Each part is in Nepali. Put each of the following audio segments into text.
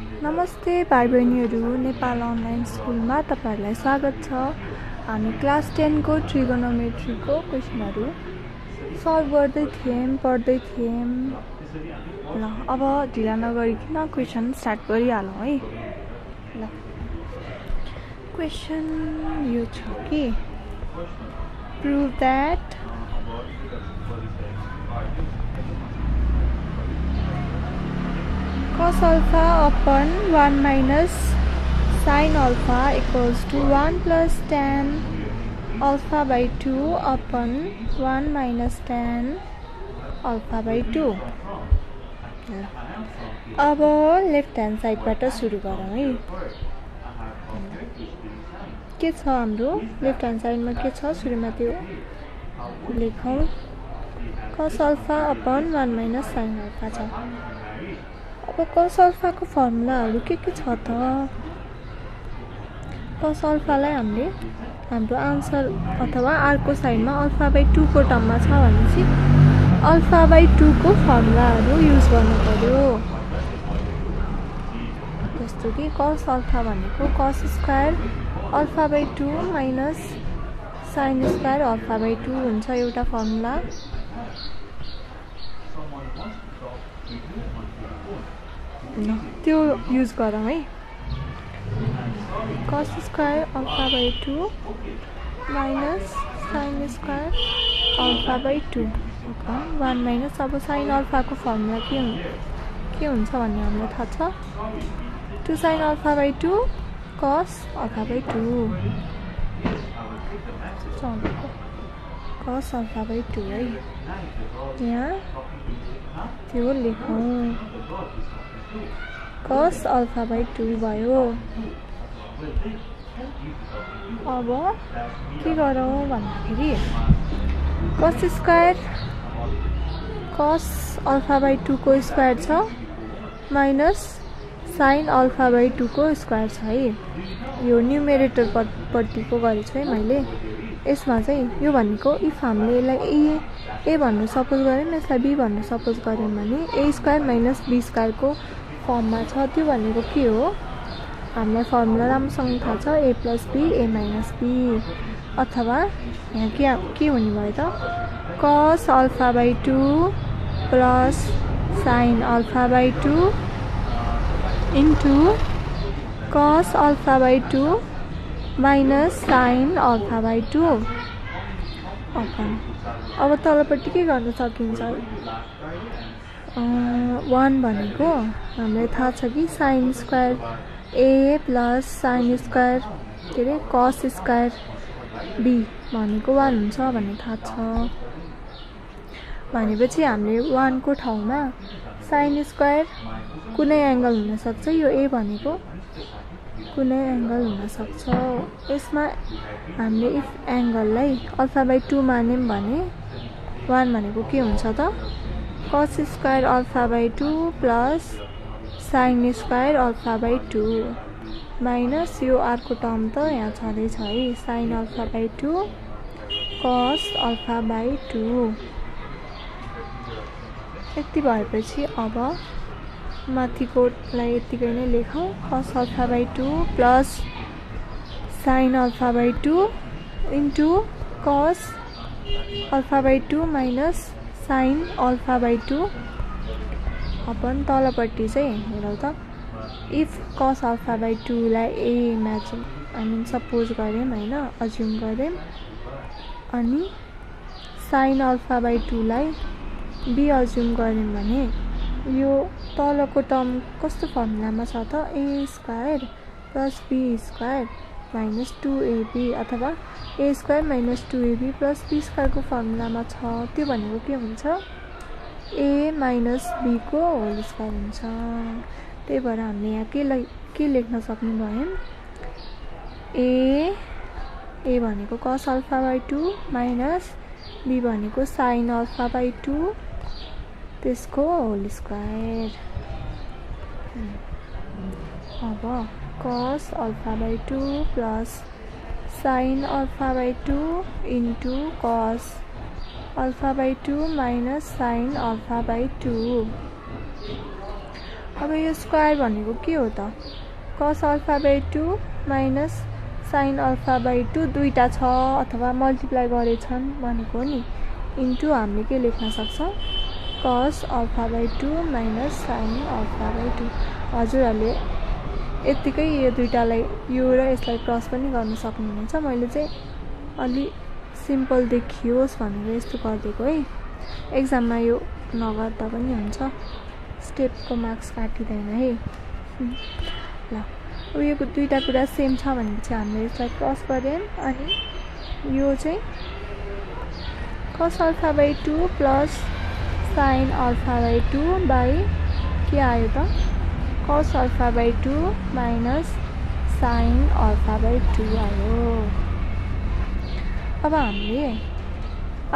नमस्ते भाइ बहिनीहरू, नेपाल अनलाइन स्कुलमा तपाईहरुलाई स्वागत छ। हामी क्लास 10 को ट्रिगोनोमेट्रीको क्वेशनहरु सल्भ गर्दै थियौं, पढ्दै थियौं। ल अब ढिला नगरिकन क्वेशन स्टार्ट गरिहालौं है। ल क्वेशन यो छ कि prove that cos alpha upon 1 minus sin alpha equals to 1 plus tan alpha by 2 upon 1 minus tan alpha by 2। अब लेफ्ट ह्यान्ड साइडबाट सुरु गरौँ है। के छ हाम्रो लेफ्ट ह्यान्ड साइडमा के छ सुरुमा त्यो लेखौँ। cos alpha upon 1 minus sin alpha छ। अब cos alpha को फर्मुलाहरु के छ त? cos alpha लाई हामीले हाम्रो आन्सर अथवा अर्को साइडमा alpha by 2 को टर्ममा छ भनेपछि alpha by 2 को फर्मुलाहरु युज गर्नु पर्यो। जस्तो कि cos alpha भनेको cos square alpha by 2 minus sin square alpha by 2 हुन्छ एउटा फर्मुला। त्यो युज गरौँ है। cos square alpha by 2 minus sin square alpha by 2 upon 1 minus अब sin alpha को फर्मुला के हुन्छ भन्ने हामीलाई थाहा छ। 2 sin alpha by 2 cos alpha by 2 cos alpha by 2 है। यहाँ त्यो लेखौँ cos alpha by 2 भयो। अब के गरौँ भन्दाखेरि cos square cos alpha by 2 को स्क्वायर छ माइनस sin alpha by 2 को स्क्वायर छ है। यो न्युमेरेटर पट्टिको गरेछु है मैले। यसमा चाहिँ यो भनेको इफ हामीले यसलाई a भन्नु सपोज गर्यौं, यसलाई b भन्नु सपोज गर्यौं भने a square minus b square को फर्ममा छ। त्यो भनेको के हो? हामीलाई फर्मुला राम्रोसँग थाहा छ a plus b a minus b अथवा यहाँ के हुने भयो त cos alpha by 2 plus sin alpha by 2 into cos alpha by 2 minus sin alpha by 2 अब तलपट्टि के गर्न सकिन्छ? 1 भनेको हामीलाई थाहा छ कि sin square a plus sin square के रे cos स्क्वायर b भनेको 1 हुन्छ भन्ने थाहा छ। भनेपछि हामीले 1 को ठाउँमा sin स्क्वायर कुनै एंगल हुन सक्छ। यो a भनेको कुनै एंगल हुन सक्छ। यसमा हामीले इफ एंगललाई alpha by 2 मान्यौं भने 1 भनेको के हुन्छ त cos square alpha by 2 plus sin square alpha by 2 minus यो अर्को टर्म त यहाँ छँदैछ है sin alpha by 2 cos alpha by 2। यति भएपछि अब माथिकोलाई यतिकै नै लेखौँ cos alpha by 2 plus sin alpha by 2 into cos alpha by 2 minus sin alpha by 2 upon तलपट्टि चाहिँ हेरौँ त इफ cos alpha by 2 लाई a इमेजिन सपोज गर्यौं हैन, अज्युम गर्यौं अनि sin alpha by 2 लाई b अज्युम गर्यौं भने यो तलको टर्म कस्तो फर्मुलामा छ त a square plus b square minus 2ab अथवा a square minus 2ab plus b square को फर्मुलामा छ। त्यो भनेको के हुन्छ? a माइनस b को होल स्क्वायर हुन्छ। त्यही भएर हामीले यहाँ के लेख्न सक्ने भयौं? a भनेको cos alpha by 2 minus b भनेको sin alpha by 2 त्यसको होल स्क्वायर। अब cos alpha by 2 plus sin alpha by 2 into cos alpha by 2 minus sin alpha by 2 अब यो स्क्वायर भनेको के हो त cos alpha by 2 minus sine alpha by 2 दुईटा छ अथवा मल्टिप्लाई गरेछन् भनेको हो नि इन्टु हामीले के लेख्न सक्छौँ cos alpha by 2 minus sine alpha by 2 हजुरहरूले यतिकै यो दुईटालाई यो र यसलाई क्रस पनि गर्न सक्नुहुनेछ मैले चाहिँ अलि सिम्पल देखियोस् भनेर यस्तो गरिदिएको है एक्जाममा यो नगर्दा पनि हुन्छ स्टेपको मार्क्स काटिँदैन है ल अब यो दुईटा कुरा सेम छ भनेपछि हामीले यसलाई क्रस गर्यौं अनि यो चाहिँ cos alpha by 2 plus sine alpha by 2 by के आयो त cos alpha by 2 minus sine alpha by 2 आयो अब हामीले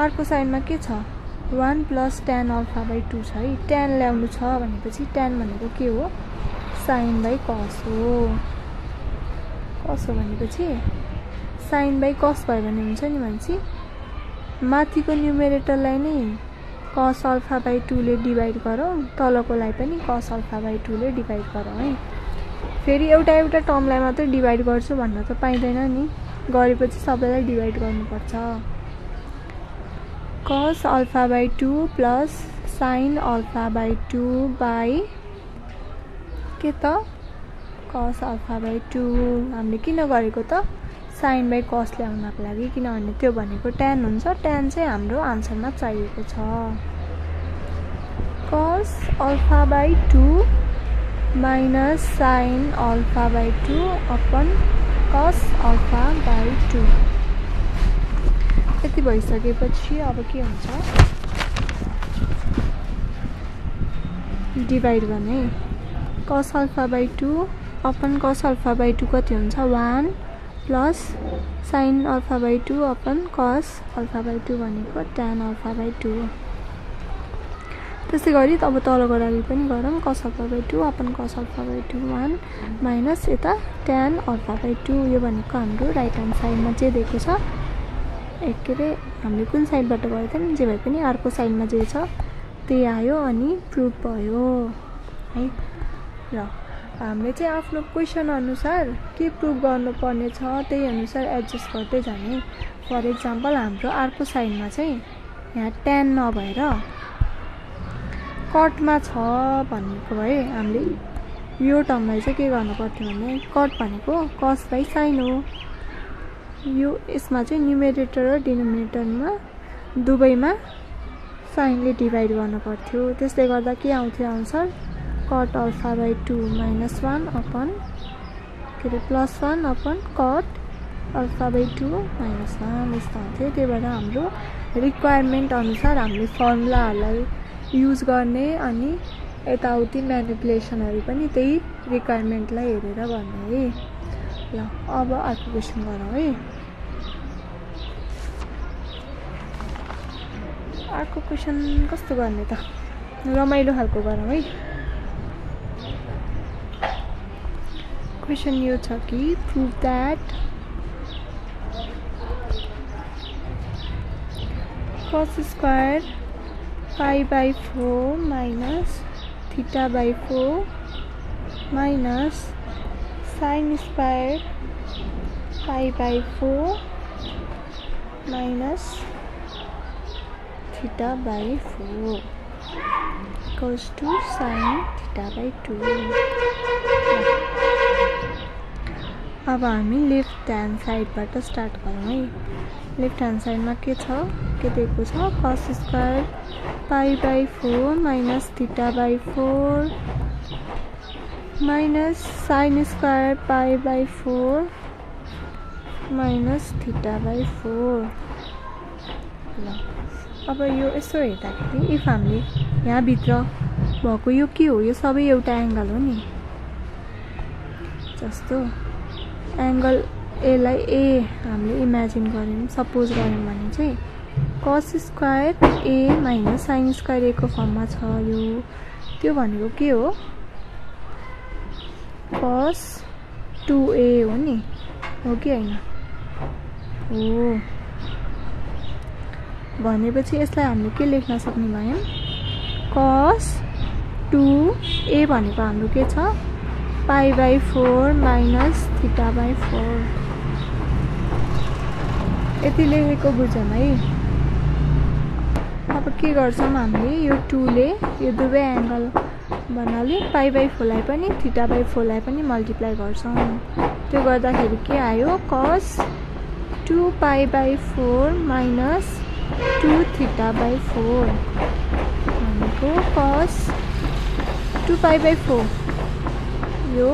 अर्को साइडमा के छ 1 प्लस tan अल्फा बाई 2 छ है tan ल्याउनु छ भनेपछि tan भनेको के हो साइन बाई cos हो cos हो भनेपछि साइन बाई cos भयो भने हुन्छ नि भनेपछि माथिको न्युमेरेटरलाई नै cos अल्फा बाई 2 ले डिभाइड गरौँ तलकोलाई पनि cos अल्फा बाई 2 ले डिभाइड गरौँ है फेरि एउटा टर्मलाई मात्रै डिभाइड गर्छु भन्न त पाइँदैन नि गरेपछि सबैलाई डिभाइड गर्नुपर्छ cos alpha by 2 plus sine alpha by 2 by के त cos अल्फा बाई 2 हामीले किन गरेको त साइन बाई cos ल्याउनको लागि किनभने त्यो भनेको tan हुन्छ tan चाहिँ हाम्रो आन्सरमा चाहिएको छ cos alpha by 2 minus sine alpha by 2 upon cos alpha by 2 यति भइसकेपछि अब के हुन्छ डिभाइड गर्ने cos alpha by 2 upon cos alpha by 2 कति हुन्छ 1 plus sine alpha by 2 upon cos alpha by 2 भनेको tan अल्फा बाई 2 त्यसै गरी अब तलको लागि पनि गरौँ cos alpha by 2 upon cos alpha by 2 1 minus यता tan अल्फा बाई 2 यो भनेको हाम्रो राइट ह्यान्ड साइडमा जे दिएको छ के अरे हामीले कुन साइडबाट गएको थियो नि जे भए पनि अर्को साइडमा जे छ त्यही आयो अनि प्रुफ भयो है र हामीले चाहिँ आफ्नो क्वेसन अनुसार के प्रुफ गर्नुपर्ने छ त्यही अनुसार एडजस्ट गर्दै जाने फर एक्जाम्पल हाम्रो अर्को साइडमा चाहिँ यहाँ tan नभएर कटमा छ भनेको भए हामीले यो टर्मलाई चाहिँ के गर्नु पर्थ्यो भने कट भनेको cos बाई साइन हो यो यसमा चाहिँ न्युमेरेटर र डिनोमिनेटरमा दुवैमा साइनले डिभाइड गर्नु पर्थ्यो त्यसले गर्दा के आउँथ्यो answer cot alpha by 2 minus 1 upon के अरे plus 1 upon cot alpha by 2 minus 1 यस्तो आउँथ्यो त्यही भएर हाम्रो रिक्वायरमेन्ट अनुसार हामीले फर्मुलाहरूलाई युज गर्ने अनि यताउति म्यानिपुलेसनहरू पनि त्यही रिक्वायरमेन्टलाई हेरेर गर्ने है ल अब अर्को क्वेसन गरौँ है अर्को क्वेसन कस्तो गर्ने त रमाइलो खालको गरौँ है क्वेसन यो छ कि prove that cos square pi by 4 minus theta by 4 minus sine square pi by 4 minus theta by 4 equals to sine theta by 2 अब हामी लेफ्ट ह्यान्ड साइडबाट स्टार्ट गरौँ है लेफ्ट ह्यान्ड साइडमा के छ के दिएको छ cos square pi by 4 minus theta by 4 minus sine square pi by 4 minus theta by 4 ल अब यो यसो हेर्दाखेरि इफ हामीले यहाँभित्र भएको यो के हो यो सबै एउटा एङ्गल हो नि जस्तो एङ्गल एलाई ए हामीले इमेजिन गऱ्यौँ सपोज गऱ्यौँ भने चाहिँ cos स्क्वायर ए माइनस साइन स्क्वायर ए को फर्ममा छ यो त्यो भनेको के हो cos 2a हो नि हो कि हैन हो भनेपछि यसलाई हामीले के लेख्न सक्ने भयौं cos 2a भनेको हाम्रो के छ π/4 माइनस θ/4 यति लेखेको बुझौँ है। अब के गर्छौँ हामीले यो 2 ले यो दुवै एंगल भन्नाले π/4 लाई पनि θ/4 लाई पनि मल्टिप्लाई गर्छौँ। त्यो गर्दाखेरि के आयो cos 2π/4 माइनस 2θ/4 भनेको cos 2π/4 यो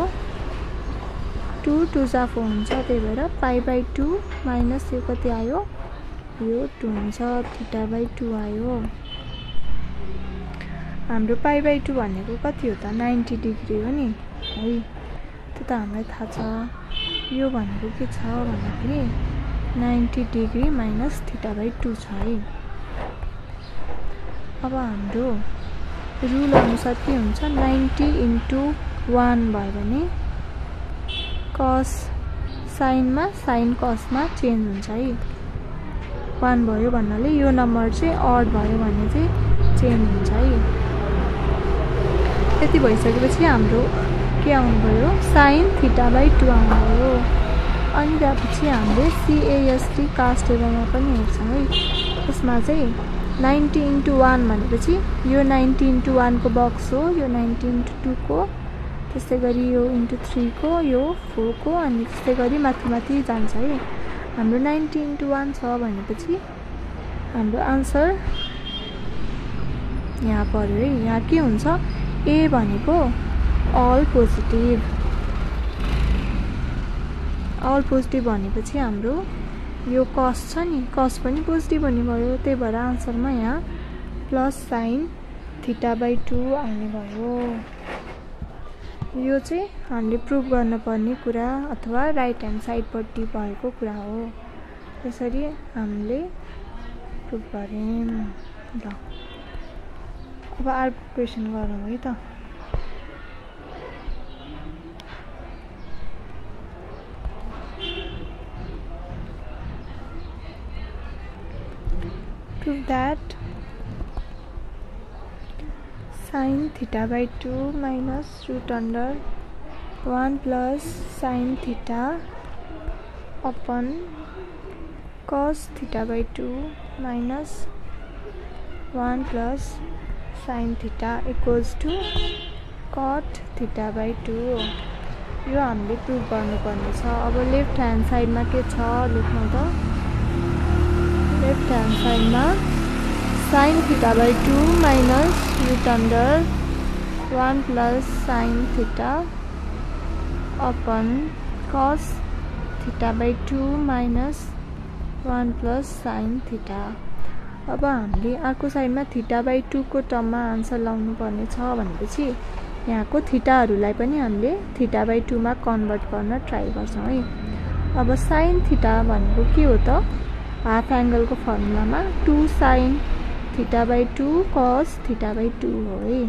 2 2 जा 4 हुन्छ, त्यही भएर π/2 माइनस यो कति आयो यो 2 हुन्छ, θ/2 आयो। हाम्रो π/2 भनेको कति हो त 90 डिग्री हो नि है, त्यो त हामीलाई थाहा छ। यो भनेको के छ भन्दाखेरि 90 डिग्री माइनस θ/2 छ है। अब हाम्रो रुल अनुसार के हुन्छ 90 × 1 भयो भने cos साइनमा साइन cosमा चेन्ज हुन्छ है। 1 भयो भन्नाले यो नम्बर चाहिँ अड भयो भने चाहिँ चेन्ज हुन्छ है। यति भइसकेपछि हाम्रो के आउनु भयो sin θ/2 आउनु भयो। अनि त्यसपछि हामीले CAST कास्ट टेबलमा पनि हेर्छौँ है। यसमा चाहिँ 90 × 1 भनेपछि यो 90 × 1 को बक्स हो, यो 90 × 2 को, त्यस्तै गरी यो × 3 को, यो 4 को, अनि त्यस्तै गरी माथि माथि जान्छ है। हाम्रो 90 × 1 छ भनेपछि हाम्रो आन्सर यहाँ पर्यो है। यहाँ के हुन्छ a भनेको अल पोजिटिभ, अल पोजिटिभ भनेपछि हाम्रो यो cos छ नि cos पनि पोजिटिभ हुने भयो, त्यही भएर आन्सरमा यहाँ प्लस sin θ/2 आउने भयो। यो चाहिँ हामीले प्रुभ गर्नुपर्ने कुरा अथवा राइट ह्यान्ड साइडपट्टि भएको कुरा हो। त्यसरी हामीले प्रुभ गऱ्यौँ। ल अब अर्को क्वेसन गरौँ है त। Prove that sin θ/2 minus √1 plus sin θ upon cos θ/2 minus 1 plus sin θ equals to cot θ/2 यो हामीले प्रुभ गर्नुपर्ने छ। अब लेफ्ट ह्यान्ड साइडमा के छ लेख्नु त। लेफ्ट ह्यान्ड साइडमा sin θ/2 minus √1 plus sin θ upon cos θ/2 minus 1 plus sin θ। अब हामीले अर्को साइडमा θ/2 को टर्ममा आन्सर लाउनु पर्ने छ भनेपछि यहाँको थीटाहरूलाई पनि हामीले θ/2 मा कन्भर्ट गर्न ट्राई गर्छौँ है। अब sin θ भनेको के हो त हाफ एंगल को फर्मुलामा 2 sin θ/2 cos θ/2 हो है।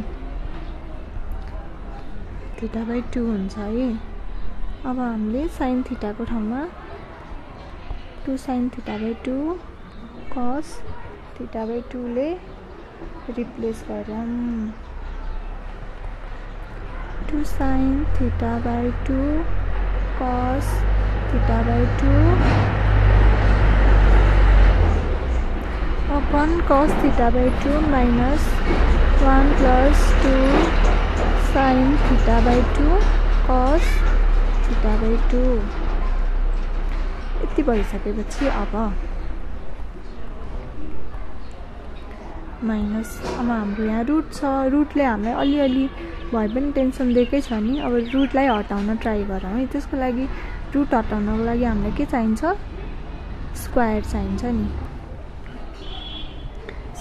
θ/2 हुन्छ है। अब हामीले sin θ को ठाउँमा 2 sin θ/2 cos θ/2 ले रिप्लेस गरौँ। 2 sin θ/2 cos θ/2 upon cos θ/2 minus 1 plus 2 sin θ/2 cos θ/2 यति भइसकेपछि अब माइनस अब हाम्रो यहाँ रुट छ। रुटले हामीलाई अलिअलि भए पनि टेन्सन दिएकै छ नि। अब रुटलाई हटाउन ट्राई गरौँ है। त्यसको लागि रुट हटाउनको लागि हामीलाई के चाहिन्छ स्क्वायर चाहिन्छ नि,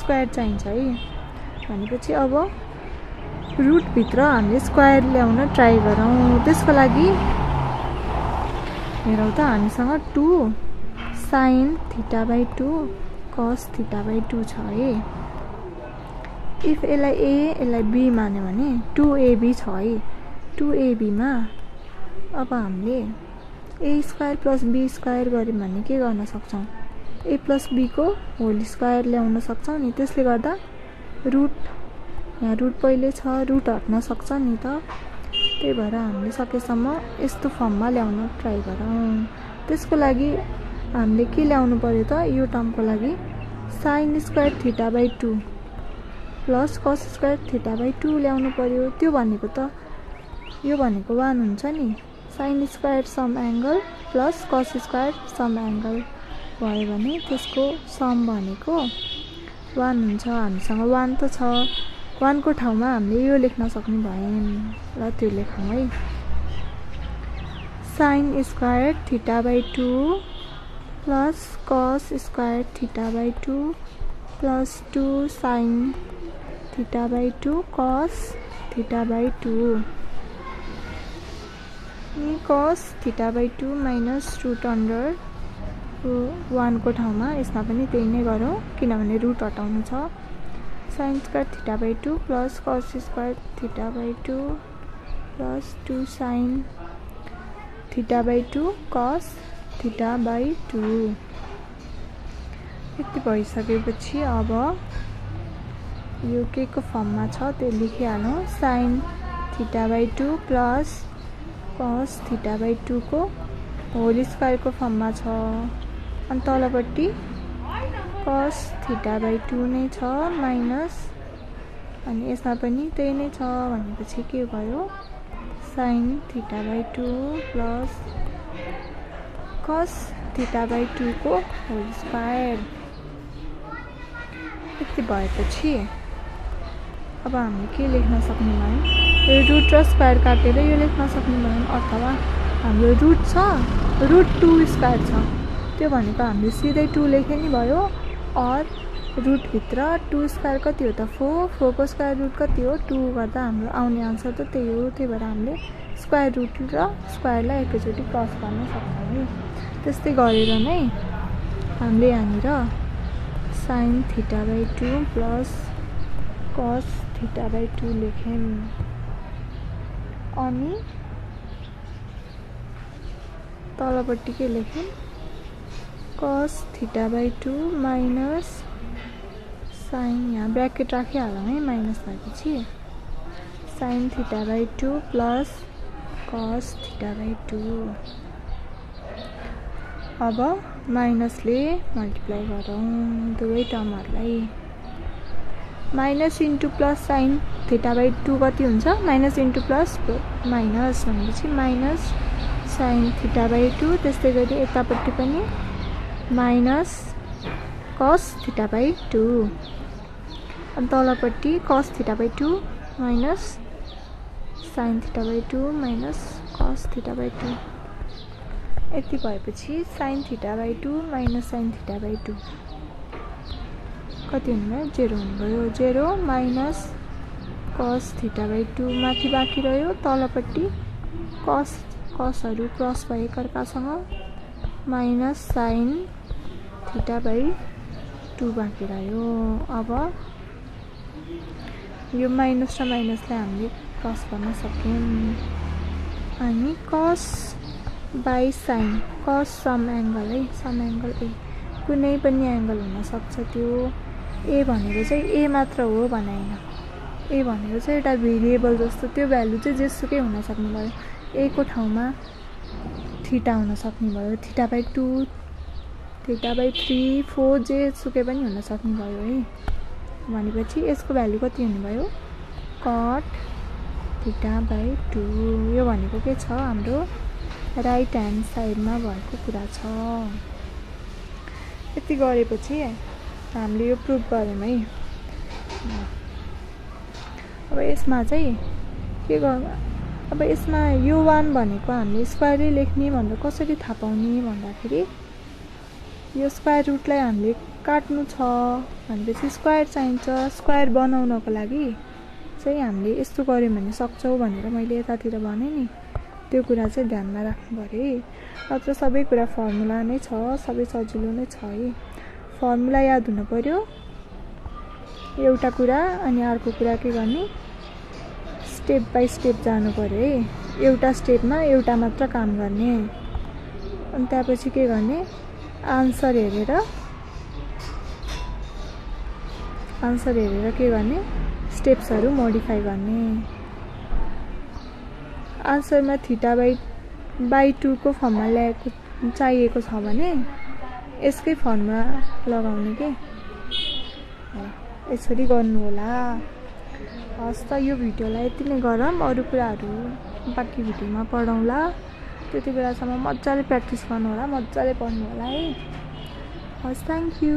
स्क्वायर चाहिन्छ है। भनेपछि अब रुट भित्र हामीले स्क्वायर ल्याउन ट्राई गरौँ। त्यसको लागि हेरौँ त हामीसँग 2 sin θ/2 cos θ/2 छ है। इफ यसलाई a यसलाई b मान्यो भने 2ab छ है। 2ab मा अब हामीले a square plus b square गर्यौं भने के गर्न सक्छौं a प्लस b को होल स्क्वायर ल्याउन सक्छौं नि। त्यसले गर्दा रुट यहाँ रुट पहिले छ, रुट हट्न सक्छ नि त, त्यही भएर हामीले सकेसम्म यस्तो फर्ममा ल्याउन ट्राई गरौँ। त्यसको लागि हामीले के ल्याउनु पर्यो त, यो टर्मको लागि sign square theta by 2 plus cos square theta by 2 ल्याउनु पर्यो। त्यो भनेको त यो भनेको 1 हुन्छ नि, sine square some angle plus cos square some angle भयो भने त्यसको सम भनेको 1 हुन्छ। हामीसँग 1 त छ, 1 को ठाउँमा हामीले यो लेख्न सक्ने भयौँ। ल त्यो लेखौँ है, sine square theta by 2 plus cos square theta by 2 plus 2 sine theta by 2 cos theta by 2 नि cos theta by 2 minus root under 1 को ठाउँमा यसमा पनि त्यही नै गरौँ किनभने रुट हटाउनु छ। Sign square theta by 2 plus cos square theta by 2 plus 2 sine theta by 2 cos theta by 2। यति भइसकेपछि अब यो के को फर्ममा छ त्यो लेखिहालौँ। Sine theta by 2 plus cos theta by 2 को होल स्क्वायरको फर्ममा छ, अनि तलपट्टि कस थीटा बाई 2 नै छ माइनस, अनि यसमा पनि त्यही नै छ भनेपछि के भयो, sign theta by 2 plus cos theta by 2 को होल स्क्वायर। यति भएपछि अब हामीले के लेख्न सक्ने भयौँ, यो रुट र स्क्वायर काटेर यो लेख्न सक्ने भयौँ, अथवा हाम्रो रुट छ, रुट 2 स्क्वायर छ, त्यो भनेको हामीले सिधै 2 लेखे नि भयो। और रुटभित्र 2 स्क्वायर कति हो त 4, 4 को स्क्वायर रुट कति हो 2 गर्दा हाम्रो आउने आन्सर त त्यही हो। त्यही भएर हामीले स्क्वायर रुट र स्क्वायरलाई एकैचोटि क्रस गर्न सक्छौँ नि। त्यस्तै गरेर नै हामीले यहाँनिर sine theta by 2 plus cos theta by 2 लेख्यौँ, अनि तलपट्टि के लेख्यौँ, cos theta by 2 minus sine, यहाँ ब्र्याकेट राखिहालौँ है माइनस भएपछि, sine theta by 2 plus cos theta by 2। अब माइनसले मल्टिप्लाई गरौँ दुवै टर्महरूलाई, minus into plus sine theta by 2 कति हुन्छ, माइनस इन्टु प्लस माइनस भनेपछि माइनस साइन थीटा बाई 2, त्यस्तै गरी यतापट्टि पनि माइनस कस थीटा बाई 2, अनि तलपट्टि cos theta by 2 minus sine theta by 2 minus cos theta by 2। यति भएपछि sine theta by 2 minus sine theta by 2 कति हुनुभयो, 0 हुनुभयो। 0 माइनस कस थीटा बाई 2 माथि बाँकी रह्यो, तलपट्टि कसहरू क्रस भए एकअर्कासँग, माइनस साइन थीटा बाई 2 बाँकी रह्यो। अब यो माइनस र माइनसलाई हामीले क्रस गर्न सक्यौँ, अनि कस बाई साइन, कस सम एङ्गल है, सम एङ्गल ए, कुनै पनि एङ्गल हुनसक्छ। त्यो ए भनेको चाहिँ ए मात्र हो भने होइन, ए भनेको चाहिँ एउटा भेरिएबल जस्तो, त्यो भ्यालु चाहिँ जेसुकै हुन सक्ने भयो, ए को ठाउँमा थीटा हुन सक्ने भयो, थीटा बाई 2 थीटा बाई 3 4 जेसुकै पनि हुन सक्ने भयो है। भनेपछि यसको भ्यालु कति हुनुभयो, कट थीटा बाई 2। यो भनेको के छ, हाम्रो राइट ह्यान्ड साइडमा भएको कुरा छ। यति गरेपछि हामीले यो प्रुभ गऱ्यौँ है। अब यसमा चाहिँ के गर्नु, अब यसमा यो 1 भनेको हामीले स्क्वायरै लेख्ने भनेर कसरी थाहा पाउने भन्दाखेरि, यो स्क्वायर रुटलाई हामीले काट्नु छ भनेपछि स्क्वायर चाहिन्छ। स्क्वायर बनाउनको लागि चाहिँ हामीले यस्तो गऱ्यौँ भने सक्छौँ भनेर मैले यतातिर भने नि, त्यो कुरा चाहिँ ध्यानमा राख्नु पर्यो है। नत्र सबै कुरा फर्मुला नै छ, सबै सजिलो नै छ है। फर्मुला याद हुनु पर्यो एउटा कुरा, अनि अर्को कुरा के गर्ने, स्टेप बाई स्टेप जानु पर्यो है। एउटा स्टेपमा एउटा मात्र काम गर्ने, अनि त्यसपछि के गर्ने, आन्सर हेरेर के गर्ने, स्टेप्सहरू मोडिफाई गर्ने। आन्सरमा बाई 2 को फर्ममा ल्याएको चाहिएको छ भने यसकै फर्ममा लगाउने के यसरी गर्नु होला। हस् त यो भिडियोलाई यति नै गरौँ, अरू कुराहरू बाँकी भिडियोमा पढौँला। त्यति बेलासम्म मजाले प्र्याक्टिस गर्नु होला, मजाले पढ्नु होला है। हस्, थ्याङ्क यू।